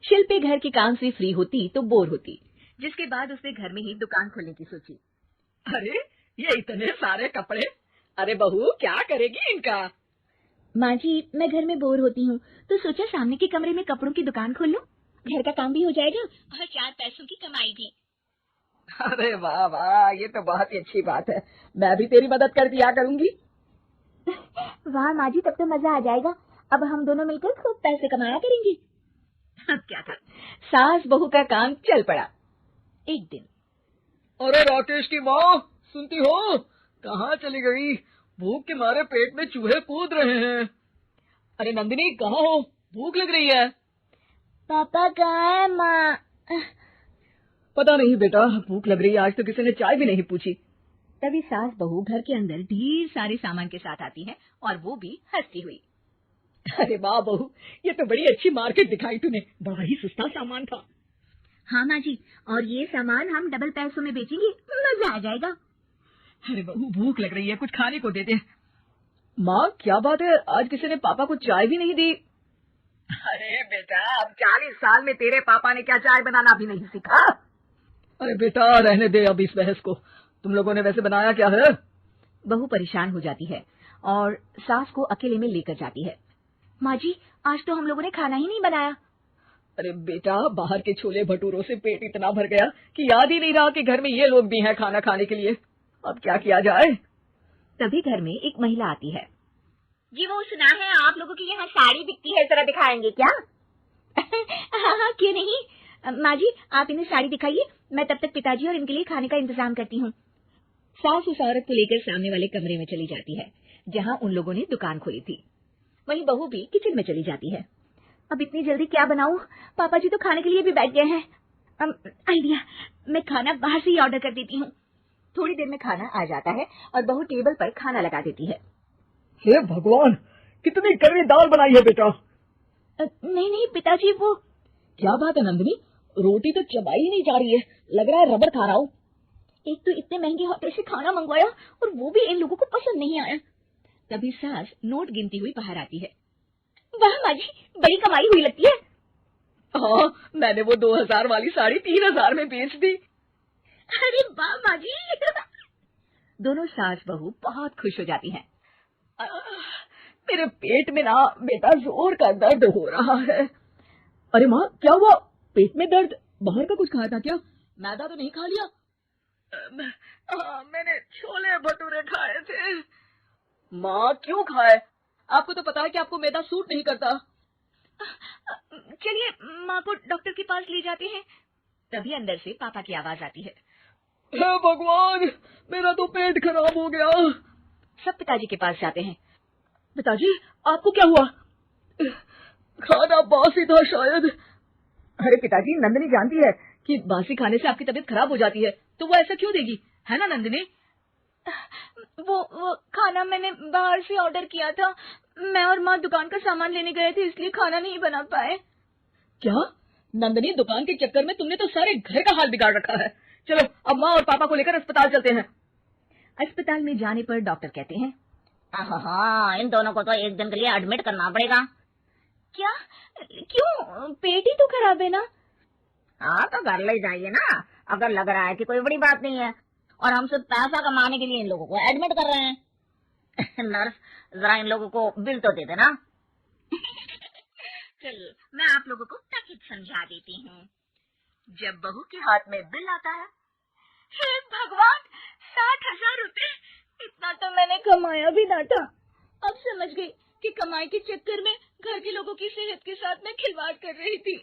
शिल्पी घर के काम से फ्री होती तो बोर होती, जिसके बाद उसने घर में ही दुकान खोलने की सोची। अरे ये इतने सारे कपड़े, अरे बहू क्या करेगी इनका? माँ जी, मैं घर में बोर होती हूँ तो सोचा सामने के कमरे में कपड़ों की दुकान खोल लूं। घर का काम भी हो जाएगा और 4 पैसों की कमाई भी। अरे वाह वाह, ये तो बहुत ही अच्छी बात है। मैं भी तेरी मदद कर दिया करूंगी। वाह माँ जी, तब तो मजा आ जाएगा। अब हम दोनों मिलकर खूब पैसे कमाया करेंगे। अब क्या था, सास बहू का काम चल पड़ा। एक दिन, अरे राकेश की माँ, सुनती हो? कहाँ चली गई? भूख के मारे पेट में चूहे कूद रहे हैं। अरे नंदिनी, कहाँ हो? भूख लग रही है। पापा कहाँ है माँ? पता नहीं बेटा, भूख लग रही है। आज तो किसी ने चाय भी नहीं पूछी। तभी सास बहू घर के अंदर ढेर सारे सामान के साथ आती है और वो भी हंसती हुई। अरे वाह बहू, ये तो बड़ी अच्छी मार्केट दिखाई तूने। बड़ा ही सस्ता सामान था। हाँ माँ जी, और ये सामान हम डबल पैसों में बेचेंगे, मजा आ जाएगा। अरे बहू, भूख लग रही है, कुछ खाने को दे दे। माँ क्या बात है, आज किसी ने पापा को चाय भी नहीं दी? अरे बेटा, अब 40 साल में तेरे पापा ने क्या चाय बनाना भी नहीं सीखा? अरे बेटा रहने दे अब इस बहस को। तुम लोगों ने वैसे बनाया क्या है? बहू परेशान हो जाती है और सास को अकेले में लेकर जाती है। माँ जी, आज तो हम लोगों ने खाना ही नहीं बनाया। अरे बेटा, बाहर के छोले भटूरों से पेट इतना भर गया कि याद ही नहीं रहा कि घर में ये लोग भी हैं खाना खाने के लिए। अब क्या किया जाए? तभी घर में एक महिला आती है। जी वो सुना है आप लोगों की यहाँ साड़ी बिकती है, जरा दिखाएंगे क्या? हाँ, क्यों नहीं। माँ जी, आप इन्हें साड़ी दिखाइए, मैं तब तक पिताजी और इनके लिए खाने का इंतजाम करती हूँ। सास उस औरत को लेकर सामने वाले कमरे में चली जाती है जहाँ उन लोगों ने दुकान खोली थी। वहीं बहू भी किचन में चली जाती है। अब इतनी जल्दी क्या बनाऊं? पापा जी तो खाने के लिए भी बैठ गए हैं। आइडिया, मैं खाना बाहर से ही ऑर्डर कर देती हूँ। थोड़ी देर में खाना आ जाता है और बहू टेबल पर खाना लगा देती है। हे भगवान, कितनी कड़वी दाल बनाई है बेटा। नहीं नहीं पिताजी, वो क्या बात है नंदिनी, रोटी तो चबाई ही नहीं जा रही है, लग रहा है रबड़ खा रहा हूँ। एक तो इतने महंगे होटल से खाना मंगवाया और वो भी इन लोगों को पसंद नहीं आया। तभी सास नोट गिनती हुई बाहर आती है। वाह माँ जी, बड़ी कमाई हुई लगती है। हाँ, मैंने वो 2000 वाली साड़ी 3000 में बेच दी। अरे वाह माँ जी। दोनों सास बहू बहुत खुश हो जाती हैं। मेरे पेट में ना बेटा जोर का दर्द हो रहा है। अरे माँ, क्या हुआ? पेट में दर्द? बाहर का कुछ खाया था क्या? मैदा तो नहीं खा लिया? मैंने छोले भटूरे खाए थे। माँ क्यों खाए? आपको तो पता है कि आपको मैदा सूट नहीं करता। चलिए माँ को डॉक्टर के पास ले जाते हैं। तभी अंदर से पापा की आवाज आती है। हे भगवान, मेरा तो पेट खराब हो गया। सब पिताजी के पास जाते हैं। पिताजी, आपको क्या हुआ? खाना बासी था शायद। अरे पिताजी, नंदिनी जानती है कि बासी खाने से आपकी तबीयत खराब हो जाती है, तो वो ऐसा क्यों देगी, है ना नंदिनी? वो खाना मैंने बाहर से ऑर्डर किया था। मैं और माँ दुकान का सामान लेने गए थे, इसलिए खाना नहीं बना पाए। क्या नंदिनी, दुकान के चक्कर में तुमने तो सारे घर का हाल बिगाड़ रखा है। चलो अब माँ और पापा को लेकर अस्पताल चलते हैं। अस्पताल में जाने पर डॉक्टर कहते हैं, हाँ, इन दोनों को तो एक दिन के लिए एडमिट करना पड़ेगा। क्या? क्यों? पेट ही तो खराब है ना। हाँ तो घर ले जाइए ना, अगर लग रहा है कि कोई बड़ी बात नहीं है। और हम सिर्फ पैसा कमाने के लिए इन लोगों को एडमिट कर रहे हैं। नर्स, जरा इन लोगों को बिल तो दे देना। चलिए मैं आप लोगों को टैक्स समझा देती हूँ। जब बहू के हाथ में बिल आता है, हे भगवान, 60,000 रुपए! इतना तो मैंने कमाया भी ना था। अब समझ गई कि कमाई के चक्कर में घर के लोगों की सेहत के साथ मैं खिलवाड़ कर रही थी।